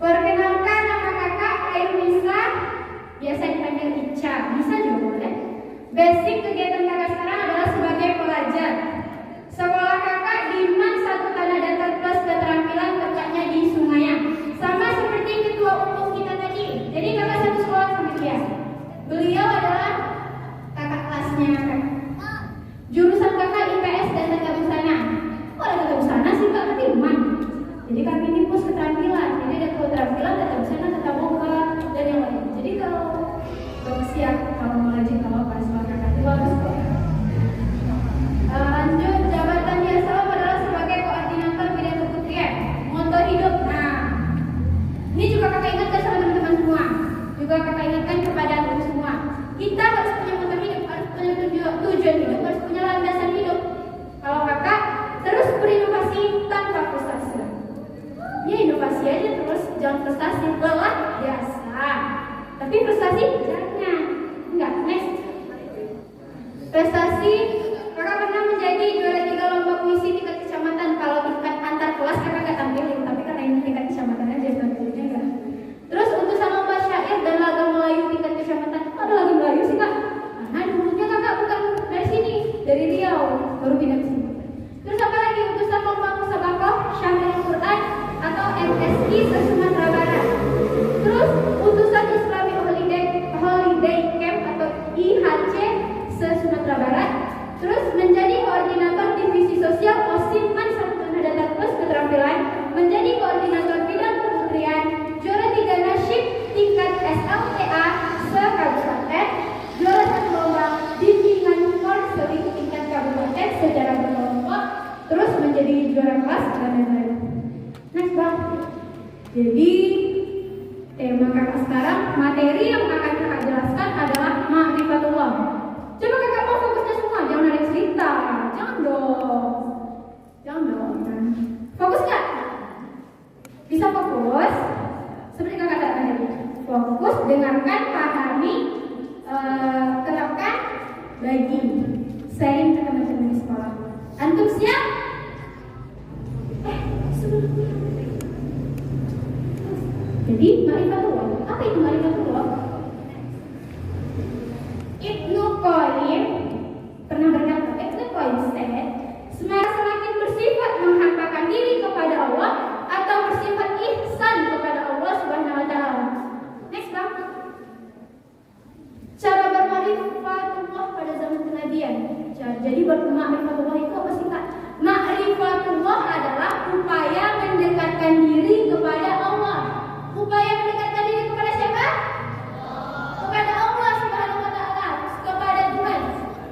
Perkenalkan, nama kakak Airunisa, biasa dipanggil Ica, bisa juga boleh. Basic kegiatan kakak sekarang adalah sebagai pelajar. Sekolah kakak di MAN 1 Tanah Datar Plus Keterampilan, letaknya di Sungayan. Sama seperti ketua umum kita tadi. Jadi kakak satu sekolah sama dia. Beliau adalah kakak kelasnya kakak. Jurusan kakak IPS dan tata busana. Kok ada tata busana sih kak? Nanti MAN. Jadi kami ini pos keterampilan. Jadi ada keterampilan, tata busana, tata boga, dan yang lain. Jadi kalau siap kalau mau lanjut kalau pas kakak itu bagus kok. Lanjut, jabatan biasa adalah sebagai koordinator bidang keputrian, moto hidup. Nah, ini juga kakak ingatkan sama teman-teman semua. Juga kakak ingatkan kepada aku semua. Kita harus punya moto hidup, harus punya tujuan hidup, harus punya landasan hidup. Kalau kakak terus berinovasi tanpa frustasi. Ya inovasi aja terus, jangan frustasi. Lelah biasa, tapi frustasi jangan. Enggak, next. Prestasi, kakak pernah menjadi juara 3 lomba puisi tingkat kecamatan. Kalau tingkat antar kelas kakak gak tampilin, tapi karena ini tingkat kecamatan aja tampilnya enggak. Terus utusan lomba syair dan lagu Melayu tingkat kecamatan. Kok ada lagu Melayu sih kak? Nah dulunya kakak bukan dari sini, dari Riau, baru pindah ke sini. Terus apa lagi? Utusan lomba musabaqah Syahrul Quran atau MSI se-Sumatera Barat. Terus utusan Islamic Holiday Camp atau IHC se-Sumatera Barat. Terus menjadi koordinator divisi sosial OSIM MAN 1 Tanah Datar Plus Keterampilan, menjadi koordinator bidang keputrian, juara 3 nasyid tingkat SLTA se-Kabupaten, juara 1 lomba bimbingan konseling tingkat kabupaten secara berkelompok, terus menjadi juara kelas dan lain-lain. Next bang. Jadi tema kakak sekarang, materi yang akan kakak jelaskan adalah ma'rifatullah. Coba kakak mau fokusnya semua, jangan ada yang cerita. Jangan dong. Fokus gak? Bisa fokus? Seperti kakak tadi. Fokus, dengarkan, pahami, terapkan, bagi. Sharing ke teman-teman di sekolah. Antum siap? Sebelumnya. Jadi, ma'rifatullah. Apa itu ma'rifatullah? Ibnu Qayyim pernah berkata, Ibnu Qayyim said, semakin bersifat menghambakan diri kepada Allah atau bersifat ihsan kepada Allah Subhanahu wa taala. Next bang. Cara berma'rifatullah pada zaman kenabian. Jadi berma'rifatullah itu apa sih kak? Ma'rifatullah adalah upaya mendekatkan diri kepada Allah. Upaya mendekatkan diri kepada siapa? Kepada Allah Subhanahu wa taala, kepada Tuhan.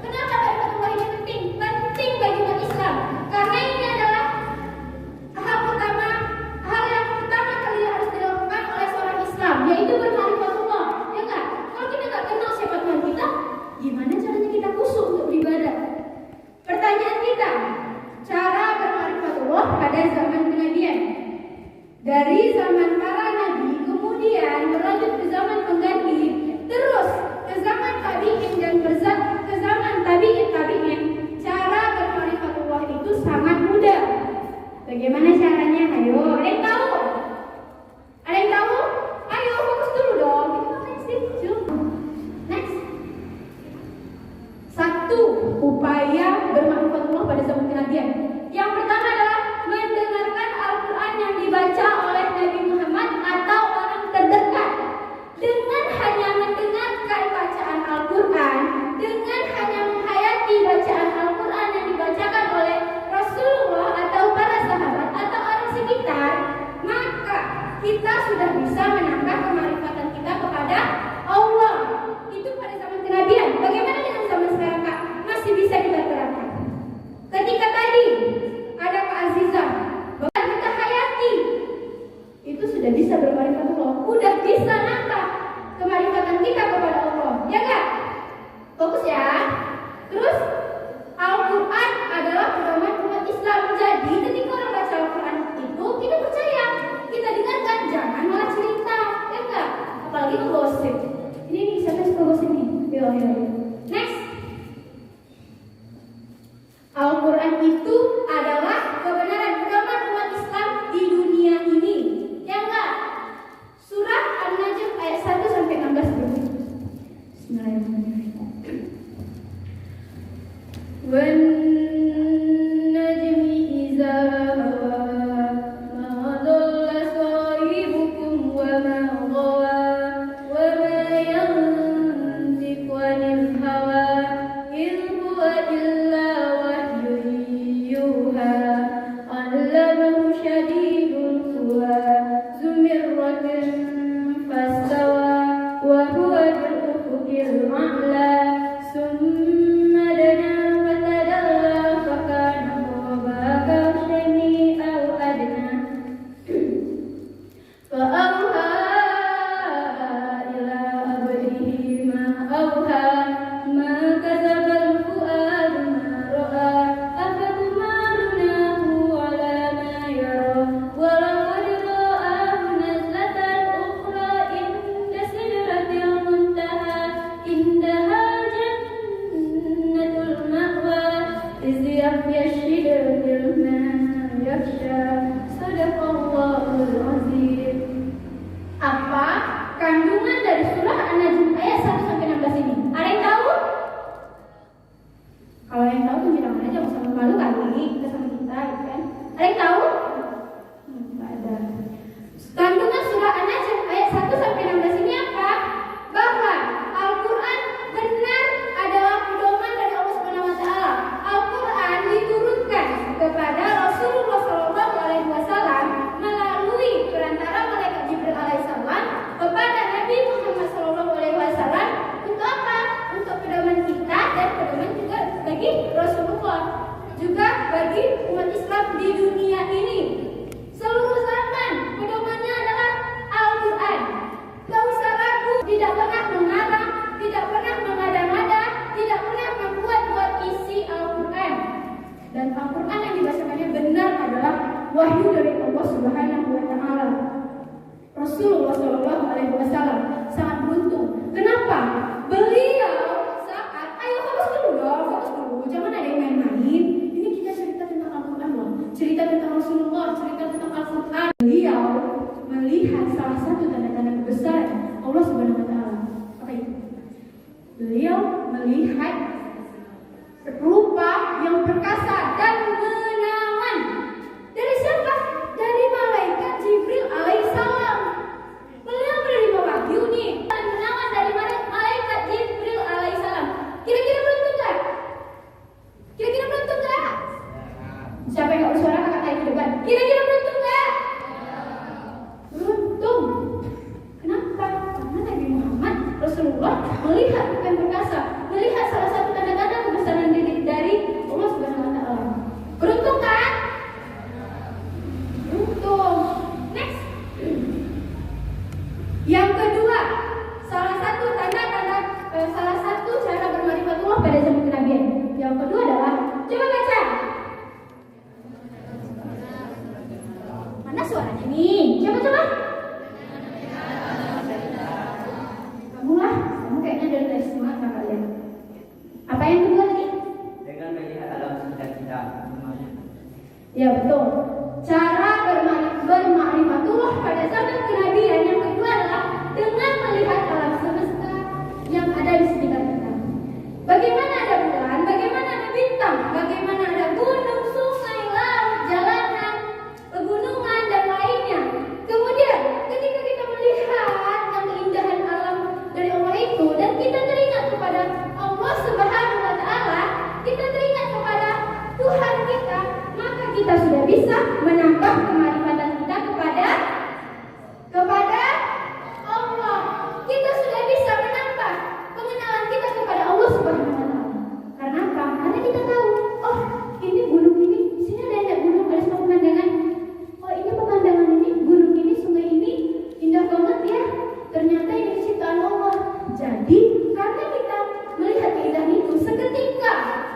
Kenapa ma'rifatullah ini penting? Penting bagi umat Islam. Karena ini adalah hal yang pertama kali harus dilakukan oleh seorang Islam, yaitu berma'rifatullah. Ya enggak? Kalau kita enggak kenal siapa Tuhan kita, gimana caranya kita khusyuk untuk beribadah? Pertanyaan kita, cara berma'rifatullah pada zaman kenabian. Dari zaman para nabi, kemudian berlanjut ke zaman pengganti, terus ke zaman tabi'in dan ke zaman tabi'in. Cara berma'rifatullah itu sangat mudah. Bagaimana caranya? Ayo, ada yang tahu? Ada yang tahu? Ayo fokus dulu dong. Kita ngapain sih? Next. 1. Upaya berma'rifatullah pada zaman kenabian. Yang pertama adalah mendengarkan Al-Quran yang dibaca oleh Nabi Muhammad atau orang terdekat. Dengan hanya mendengarkan bacaan Al-Quran, dengan hanya menghayati bacaan Al-Quran yang dibacakan oleh Rasulullah atau para sahabat atau orang sekitar, maka kita sudah bisa menambah kemarifatan kita kepada Allah. Itu pada zaman kenabian. Bagaimana dengan zaman sekarang kak? Masih bisa kita terapkan. Ketika tadi ada keazizan, bahkan kita hayati, itu sudah bisa berma'rifatullah, udah bisa nambah kemarifatan kita kepada Allah, ya enggak? Fokus ya. Terus Al-Quran adalah pedoman umat Islam. Jadi ketika orang baca Al-Quran itu kita percaya, kita dengarkan, jangan malah cerita, ya enggak? Apalagi ngegosip. Ini siapa yang suka gosip nih? Yo. Next. Al-Quran itu adalah kebenaran pedoman umat Islam di dunia ini. Yang مرة فاستوى وهو بالأفق الأعلى ثم دنا فتدلى فكان قاب قوسين أو أدنى فأوحى إلى عبده ما أوحى ما كذب الفؤاد ما رأى أفتمارونه على ما يرى ولقد رآه نزلة أخرى عند سدرة المنتهى عندها جنة المأوى إذ يغشى السدرة ما يغشى صدق الله العظيم. Apa kandungan dari surah An-Najm ayat 1 sampai 16 ini? Ada yang tahu? Kalau yang tahu tunjukkan aja, nggak usah malu kali kita sama kita, gitu kan? Ada yang tahu? Nggak ada. Kandungan surah An-Najm ayat 1 sampai 16 ini apa? Bahwa Al-Quran benar adalah pedoman dari Allah Subhanahu Wa Taala. Al-Quran diturunkan kepada Rasulullah Shallallahu Alaihi Wasallam melalui perantara malaikat Jibril alaihissalam kepada Nabi Muhammad Shallallahu Alaihi Wasallam untuk apa? Untuk pedoman kita dan pedoman juga bagi Rasulullah, juga bagi umat Islam di dunia ini. Seluruh zaman pedomannya adalah Al-Quran. Gak usah ragu, tidak pernah mengarang, tidak pernah mengada-ngada, tidak pernah membuat-buat isi Al-Quran. Dan Al-Quran yang dibacakannya benar adalah wahyu dari Allah Subhanahu Wa Taala. Rasulullah Shallallahu Alaihi Wasallam sangat beruntung. Kenapa? Beliau saat ayo fokus dulu, jangan ada yang main-main. Ini kita cerita tentang Al-Quran loh, cerita tentang Rasulullah, cerita tentang Al-Quran. Beliau melihat salah satu tanda-tanda kebesaran Allah Subhanahu Wa Taala. Apa itu? Beliau melihat rupa yang perkasa dan menawan. Dari siapa? Dari malaikat Jibril alaihissalam. Beliau menerima wahyu nih dan menawan dari malaikat Jibril alaihissalam. Kira-kira beruntung gak? Kira-kira beruntung gak? Siapa yang gak bersuara kakak tanya ke depan. Kira-kira beruntung gak? Beruntung. Kenapa? Karena Nabi Muhammad Rasulullah melihat rupa yang perkasa, melihat salah satu tanda-tanda kebesaran dari Allah Subhanahu Wa Taala. Beruntung kan? Beruntung. Next. Yang kedua, salah satu cara berma'rifatullah pada zaman kenabian. Yang kedua adalah, coba baca. Mana suaranya nih? Coba. Kamu kayaknya dari tes semangat kalian. Apa yang kedua tadi? Dengan melihat alam sekitar kita. Ya betul. Cara berma'rifatullah pada zaman kenabian yang kedua adalah dengan melihat alam semesta yang ada di sekitar kita. Bagaimana ada bulan, bagaimana ada bintang, bagaimana ada gunung, sungai, laut, jalanan, pegunungan dan lainnya. Kemudian ketika kita melihat yang keindahan alam dari Allah itu dan kita teringat kepada Allah Subhanahu Wa Taala, kita teringat kepada Tuhan kita, maka kita sudah bisa menambah kemarifatan kita kepada Allah. Kita sudah bisa menambah pengenalan kita kepada Allah Subhanahu Wa Taala. Karena apa? Karena kita tahu, oh ini gunung ini, sini ada gunung, ada sebuah pemandangan. Oh ini pemandangan ini, gunung ini, sungai ini indah banget ya. Ternyata ini ciptaan Allah. Jadi karena kita melihat keindahan itu, seketika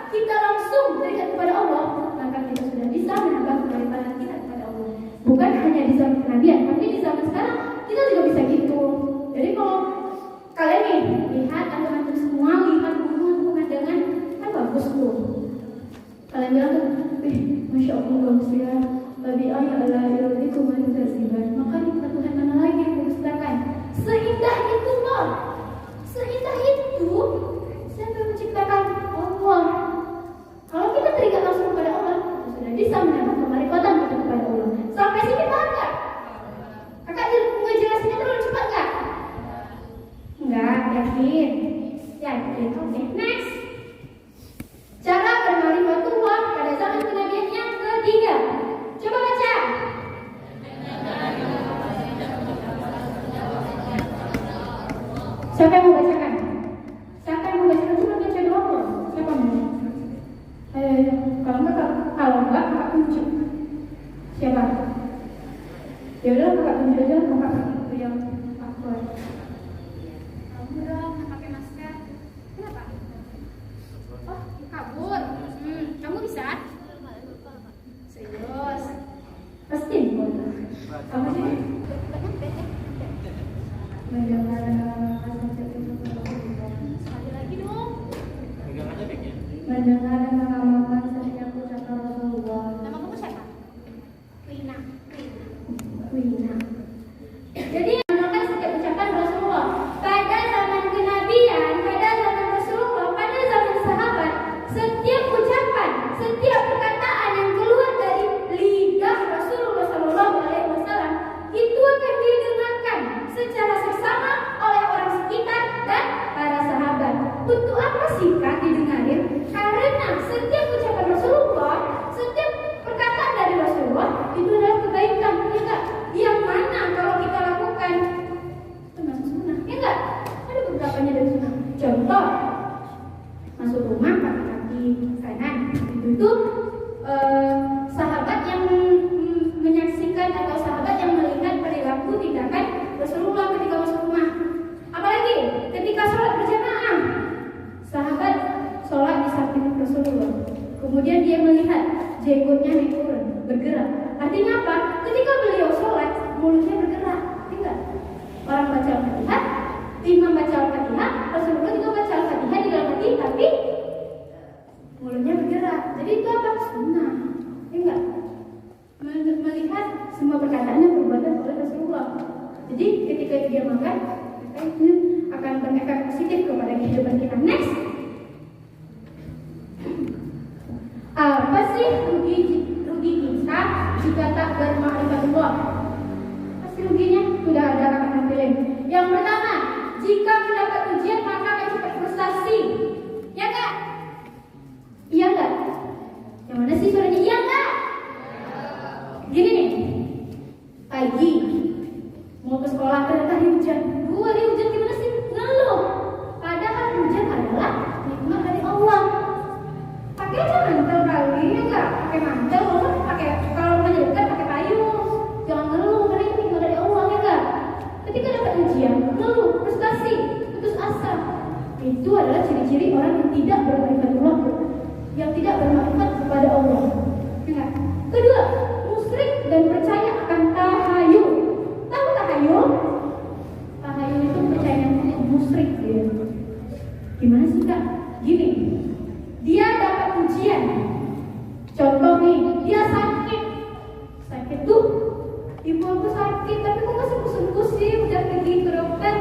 kita langsung teringat kepada Allah, maka kita sudah bisa menambah kemarifatan kita kepada Allah. Bukan hanya di zaman kenabian, tapi di zaman sekarang kita juga bisa gitu. Jadi kalau kalian nih lihat teman-teman semua lihat gunung pemandangan kan bagus tuh. Kalian bilang tuh, masya Allah bagus ya. Babi ayah Allah itu manfaatkan. Maka nikmat Tuhan mana lagi yang didustakan? Seindah itu loh, seindah itu. Siapa yang menciptakan? Allah. Kalau kita teringat langsung kepada Allah, kita sudah bisa menambah kemarifatan kita kepada Allah. Sampai sini paham nggak? Kakak ngejelasinnya terlalu cepat nggak? Enggak, yakin. Oke, next. Cara berma'rifatullah pada zaman kenabian yang ketiga. Coba baca. Siapa yang mau bacakan? Siapa yang mau bacakan? Cuma baca doang loh. Siapa mau? Ayo. Kalau enggak kakak tunjuk. Siapa? Ya udah kakak tunjuk aja, kakak itu yang aku. Kamu dong yang pakai masker. Kenapa? Oh, kabur. Kamu bisa? Serius? Pasti kamu sih? Sekali lagi dong. Mendengar dan mengamalkan setiap ucapan Rasulullah. Nama kamu siapa? Wina. Jadi mengamalkan setiap ucapan Rasulullah pada zaman kenabian, pada zaman Rasulullah, pada zaman sahabat. Setiap ucapan, setiap perkataan yang keluar dari lidah Rasulullah SAW itu akan didengarkan secara seksama oleh orang sekitar dan para sahabat. Untuk apa sih Kak didengarin? Karena setiap ucapan Rasulullah, setiap perkataan dari Rasulullah itu adalah kebaikan, ya enggak? Yang mana kalau kita lakukan termasuk sunnah, ya enggak? Ada beberapanya dari sunnah. Contoh, masuk rumah pakai kaki kanan, itu sahabat yang menyaksikan atau sahabat yang melihat perilaku tindakan Rasulullah ketika masuk rumah. Apalagi ketika sholat berjamaah, sahabat sholat di samping Rasulullah. Kemudian dia melihat jenggotnya naik turun, bergerak. Artinya apa? Ketika beliau sholat, mulutnya bergerak. Tidak. Orang baca Al-Fatihah, imam baca Al-Fatihah, Rasulullah juga baca Al-Fatihah di dalam hati, tapi mulutnya bergerak. Jadi itu apa? Sunnah. Enggak. Melihat semua perkataan yang perbuatan oleh Rasulullah. Jadi ketika dia makan, itu akan berefek positif kepada kehidupan kita. Next. Apa sih rugi kita jika tak berma'rifatullah? Pasti ruginya sudah ada kakak tampilin. Yang pertama, jika mendapat ujian maka akan cepat frustasi. Ya enggak? Iya enggak? Yang mana sih suaranya? Iya enggak? Gini nih, pagi mau ke sekolah ternyata hujan. Hari hujan gimana sih? Ngeluh. Padahal hujan adalah nikmat dari Allah. Pakai aja mantel kali, ya enggak? Pakai mantel, walaupun pakai kalau rumahnya dekat pakai payung. Jangan ngeluh karena itu nikmat dari Allah, ya enggak? Ketika dapat ujian, ngeluh, frustasi, putus asa. Itu adalah ciri-ciri orang yang tidak berma'rifatullah, yang tidak bermakrifat kepada Allah. Ya enggak? Kedua, musyrik dan percaya akan tahayul. Tahu tahayul? Tahayul itu percaya yang musyrik dia. Gimana sih Kak? Gini, dia dapat ujian. Contoh nih, dia sakit tuh. Ibu aku sakit, tapi kok nggak sembuh-sembuh sih? Udah pergi ke dokter.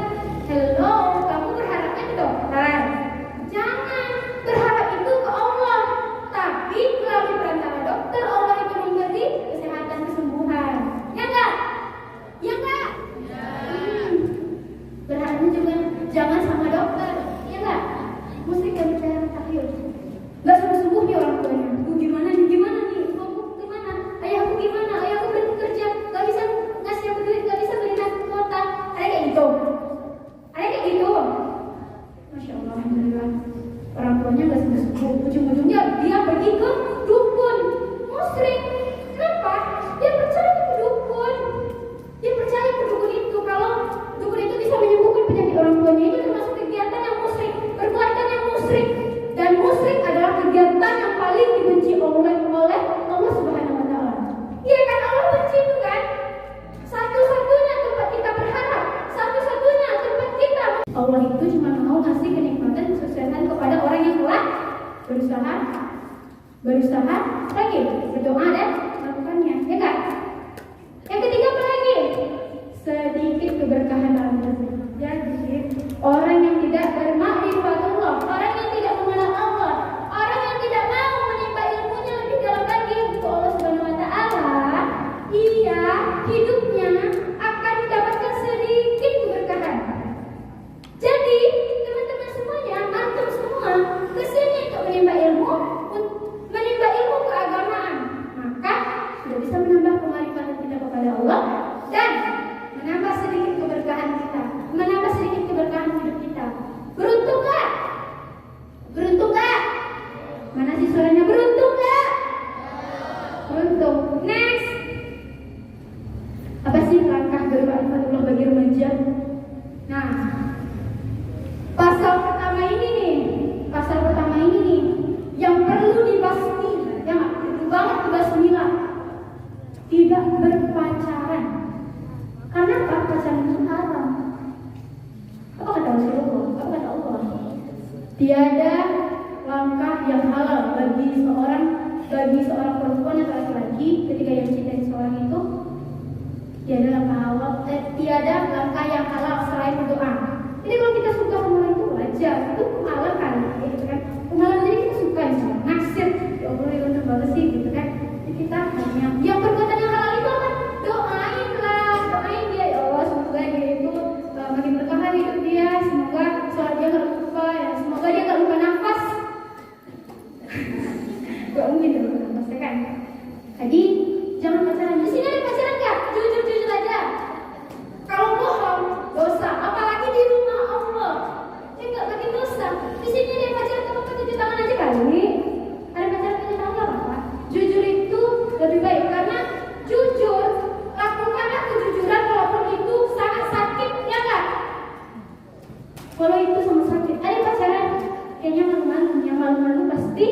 Hello, kamu berharapnya ke dokter? Jangan berharap itu ke Allah. Tapi melalui perantara dokter, Allah itu memberi kesehatan, kesembuhan. Ya enggak? Ya enggak? Ya. Berharapnya juga jangan sama dokter. Ya enggak? Mesti kan percaya takhir. Enggak sembuh-sembuh nih orang tuanya. Gimana nih? Gimana nih? Ibuku gimana? Ayahku gimana? Ayahku berhenti kerja, enggak bisa ngasih aku duit, enggak bisa beli nasi kuota. Ada kayak gitu. Ada kayak gitu. Masya Allah, alhamdulillah. Orang tuanya nggak sembuh, ujung-ujungnya dia pergi ke dukun, musyrik. Kenapa? Dia percaya ke dukun. Dia percaya ke dukun itu kalau dukun itu bisa menyembuhkan penyakit orang tuanya. Itu termasuk kegiatan yang musyrik, perbuatan yang musyrik. Dan musyrik adalah kegiatan yang paling dibenci oleh Allah Subhanahu Wa Taala. Iya kan, Allah benci itu kan? Satu-satunya tempat kita berharap, satu-satunya tempat kita. Allah itu cuma mau ngasih kenikmatan, kesuksesan kepada orang yang telah berusaha lagi berdoa dan melakukannya, ya kan? Yang ketiga apa lagi? Sedikit keberkahan dalam hidup. Jadi orang yang tidak berma'rifatullah, orang yang tidak mengenal Allah, orang yang tidak mau menimba ilmunya lebih dalam lagi untuk Allah Subhanahu Wa Taala, ia hidupnya akan mendapatkan sedikit keberkahan. Jadi teman-teman semuanya, antum semua kesini untuk menimba ilmu keagamaan, maka sudah bisa menambah kemarifatan kita kepada Allah dan menambah sedikit keberkahan apa? Pacaran itu haram. Apa kata Rasulullah? Apa kata Allah? Tiada langkah yang halal bagi seorang perempuan atau laki-laki ketika ia mencintai seseorang itu. Tiada langkah yang halal selain berdoa. Jadi kalau kita suka sama orang itu wajar, itu halal kan, gitu kan? Halal jadi kita suka, misalnya naksir, ya Allah ya untuk bagus sih, gitu kan? Jadi kita hanya yang perbuatan yang halal itu apa? Doain dia, ya Allah semoga dia itu makin berkah hidup dia, semoga sholat dia nggak lupa, ya semoga dia nggak lupa nafas. Gak mungkin dia lupa nafas, ya kan? Jadi jangan pacaran. Di sini ada pacaran nggak? Jujur aja. Kalau bohong dosa, apalagi di rumah Allah, dia nggak bikin dosa. Di sini ada pacaran sama cuci tangan aja kali. Ada pacaran cuci tangan nggak apa-apa. Jujur itu lebih baik karena jujur, lakukanlah kejujuran walaupun itu sangat sakit, ya nggak? Kalau itu sama sakit, ada pacaran kayaknya malu-malu, yang malu-malu pasti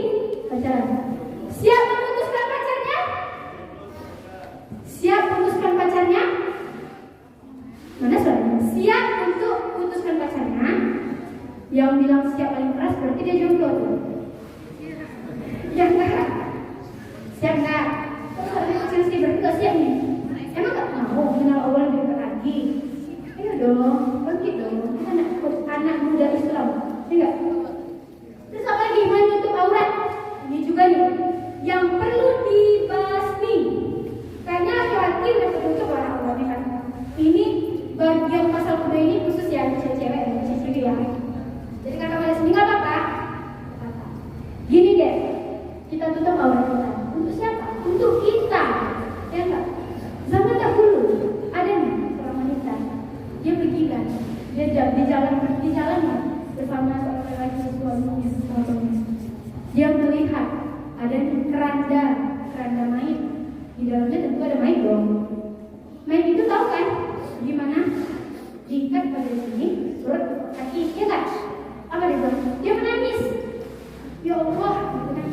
pacaran. Siap memutuskan pacarnya? Siap putuskan pacarnya? Mana suaranya? Siap untuk putuskan pacarnya? Yang bilang siap paling keras berarti dia jomblo tuh. Ya enggak? Siap enggak? Kalau ada kecil sih berarti gak siap nih. Emang gak mau kenal Allah lebih dekat lagi? Ayo dong, bangkit dong. Anak muda Islam, enggak? Terus apa lagi? Menutup aurat. Ini juga nih yang perlu dibasmi. Karena laki-laki udah tertutup orang auratnya kan. Ini bagian pasal kedua ini khusus ya cewek-cewek ya. Jadi kata pada sini nggak apa-apa. Gini deh, kita tutup aurat kita. Untuk siapa? Untuk kita, ya enggak? Zaman dahulu ada nih seorang wanita, dia pergi kan, dia di jalan bersama seorang lelaki suaminya. Dia melihat ada keranda mayit. Di dalamnya tentu ada mayit dong. Mayit itu tahu kan gimana? Diikat pada sini, surut kaki, ya nggak? Apa dia bilang? Dia menangis. Ya Allah, gitu kan?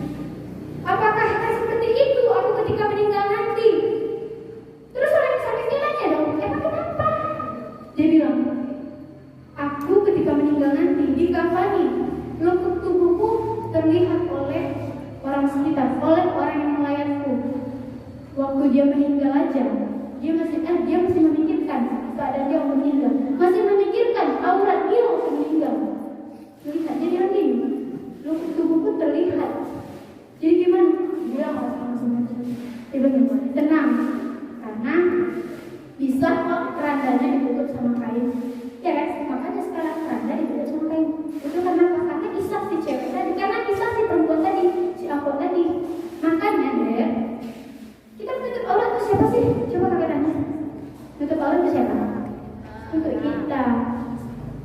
Apakah akan seperti itu aku ketika meninggal nanti? Terus orang yang sakit dia nanya dong, emang kenapa? Dia bilang, aku ketika meninggal nanti dikafani, lukuk tubuhku terlihat oleh orang sekitar, oleh orang yang melayanku. Waktu dia meninggal aja, dia masih memikirkan keadaan dia meninggal, masih memikirkan aurat dia waktu meninggal. Lihat, jadi lagi lukuk tubuhku terlihat. Jadi gimana? Dia langsung tiba gimana? Tenang, karena bisa kok kerandanya ditutup sama kain. Ya kan? Makanya sekarang keranda ditutup sama kain. Itu karena kisah si cewek tadi, karena kisah si perempuan tadi, si aku tadi. Makanya deh, kita menutup aurat untuk siapa sih? Coba kakak tanya. Menutup aurat untuk siapa? Untuk kita.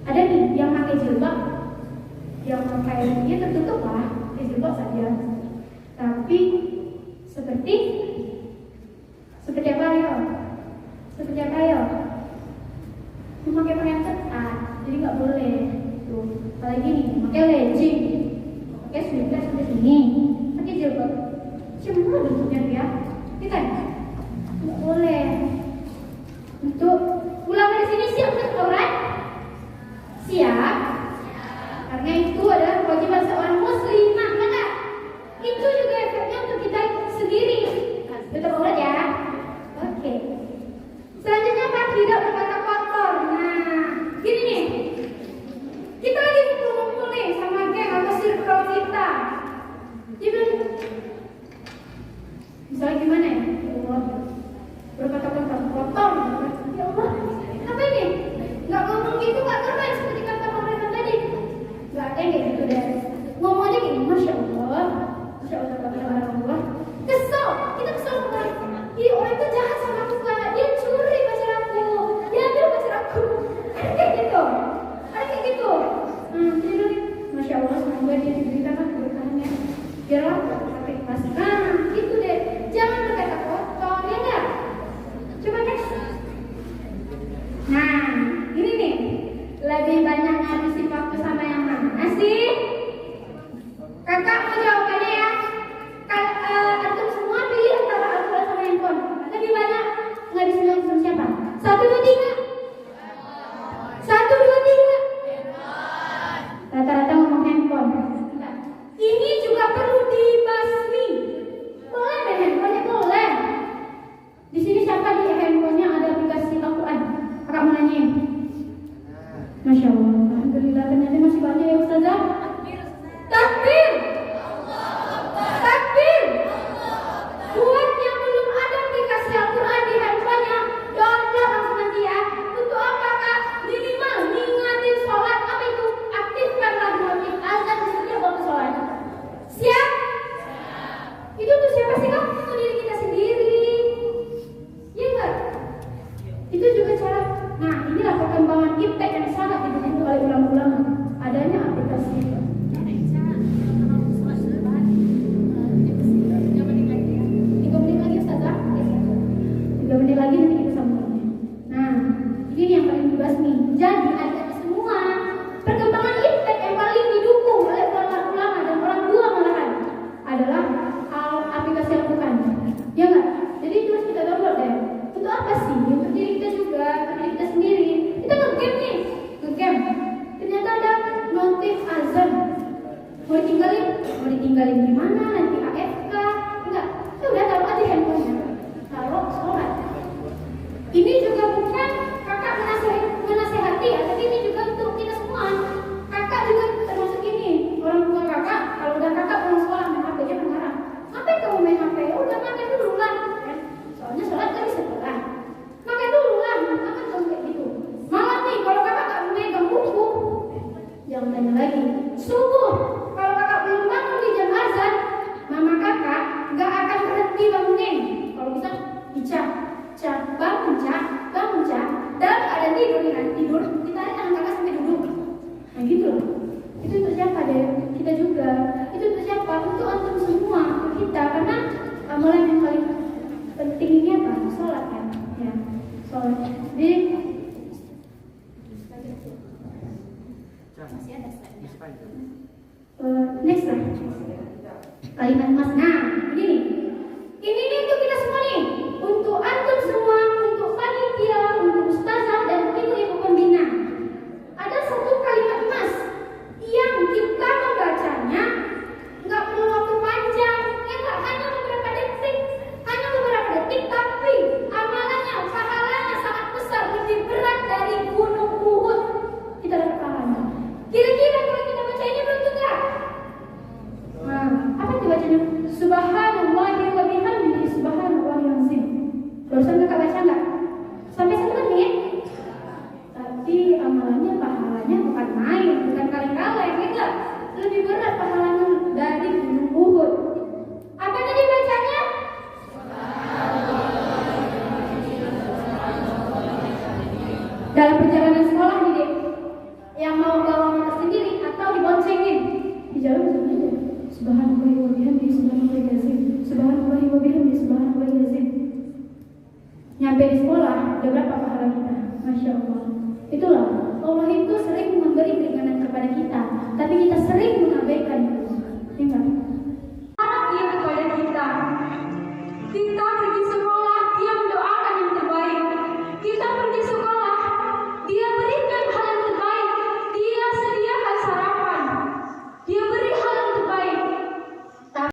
Ada nih yang pakai jilbab, yang pakai dia tertutup lah, pakai jilbab saja. Tapi seperti apa ya? Seperti apa ya? Memakai pakaian ketat, jadi nggak boleh. Tuh, apalagi nih, pakai legging, pakai sweater sampai sini, pakai jilbab. Cuma bentuknya dia, kita nggak boleh. Untuk pulang dari sini siap untuk aurat? Siap. Karena itu adalah kewajiban seorang muslimah, kan? Itu juga efeknya untuk kita sendiri. Tutup aurat ya. Oke. Selanjutnya apa? Tidak berkata kotor. Nah, gini nih. Kita lagi ngumpul nih sama geng atau circle kita. Jadi misalnya gimana ya? Berkata kotor. Ya Allah, apa ini? Nggak ngomong gitu, nggak keren seperti kata pemerintah tadi. Nggak ada yang kayak gitu deh. Ngomong aja gini, Masya Allah, Allah. Kesel, kita kesel sama orang. Ih, orang itu jahat sama aku kan? Dia curi pacar aku, dia ambil pacar aku. Ada kayak gitu. Jadi Masya Allah, semoga dia diberikan keberkahannya. Biarlah pakai pas. Nah, itu deh. Jangan berkata kotor, ya nggak? Coba next. Nah, ini nih. Lebih banyak ngabisin waktu sama yang mana sih? Kakak mau jawabannya ya? Antum semua pilih antara Al-Quran sama handphone. Lebih banyak ngabisin waktu sama siapa? 1, 2, 3. semuanya? Masya Allah, alhamdulillah, ternyata masih banyak ya Ustazah. Takbir, takbir. Buat yang belum ada aplikasi Al-Quran di handphonenya, download langsung nanti ya. Untuk apa Kak? Minimal ngingatin sholat, apa itu? Aktifkan lagu azan di setiap waktu sholat. Siap? Itu untuk siapa sih Kak? Untuk diri kita sendiri. Iya enggak? Itu juga cara. Nah, inilah perkembangan iptek yang sangat ditunggu oleh ulama-ulama. Adanya aplikasi itu. 3 menit lagi Ustazah. 3 menit lagi nanti kita sambungnya. Nah, ini yang paling dibahas nih. Jadi ada semua perkembangan iptek yang paling didukung oleh ulama dan orang tua malahan adalah aplikasi Al-Quran. Ya enggak? Jadi terus kita download deh. Untuk apa sih? Untuk diri kita juga, untuk diri kita sendiri. Kita nge-game nih, nge-game. Ternyata ada notif azan. Mau ditinggalin gimana? Nanti AFK? Enggak. Ya udah taruh aja handphonenya. Taruh sholat. Ini juga bukan kakak menasehati, tapi ini juga untuk kita semua. Kakak juga termasuk ini. Orang tua kakak, kalau udah kakak pulang sekolah main HP, dia marah. Ngapain kamu main HP? Udah makan dulu lah. Soalnya sholat kan di sekolah. Makan dulu lah, makan kamu kayak gitu. Malah nih, kalau kakak gak memegang buku, jangan tanya lagi. Subuh, kalau kakak belum bangun di jam azan, mama kakak gak akan berhenti bangunin. Kalau bisa, bangun Cak. Dalam keadaan tidur, ditarik tangan kakak sampai duduk. Nah gitu loh. Itu untuk siapa deh? Kita juga. Itu untuk siapa? Untuk antum semua, untuk kita. Karena amalan yang paling penting ini apa? Sholat kan? Ya, sholat. Jadi masih ada slide-nya. Next lah. Kalimat mas. Nah, begini. Ini nih untuk kita semua nih. Untuk antum semua, untuk panitia, untuk ustazah dan ibu-ibu pembina. Ada satu kalimat mas yang kita membacanya nggak perlu waktu panjang, ya nggak hanya beberapa detik, tapi amalannya, pahalanya sangat besar, lebih berat dari gunung Uhud. Kita dapat pahalanya. Kira-kira kalau kita baca ini beruntung nggak? Nah, apa itu bacanya? Subhanallahi wa bihamdihi subhanallahil azim. Barusan kakak baca nggak? Sampai 1 menit. Tapi amalannya, pahalanya bukan main, bukan kaleng-kaleng, enggak. Lebih berat pahalanya dari gunung Uhud. Apa tadi bacanya? Dalam perjalanan sekolah nih dek, yang mau bawa motor sendiri atau diboncengin di jalan bisa aja. Subhanallahi wa bihamdihi subhanallahil azim. Subhanallahi wa bihamdihi subhanallahil azim. Nyampe di sekolah, udah berapa pahala kita? Masya Allah. Itulah, Allah itu sering memberi keringanan kepada kita, tapi kita sering mengabaikan itu. Ingat.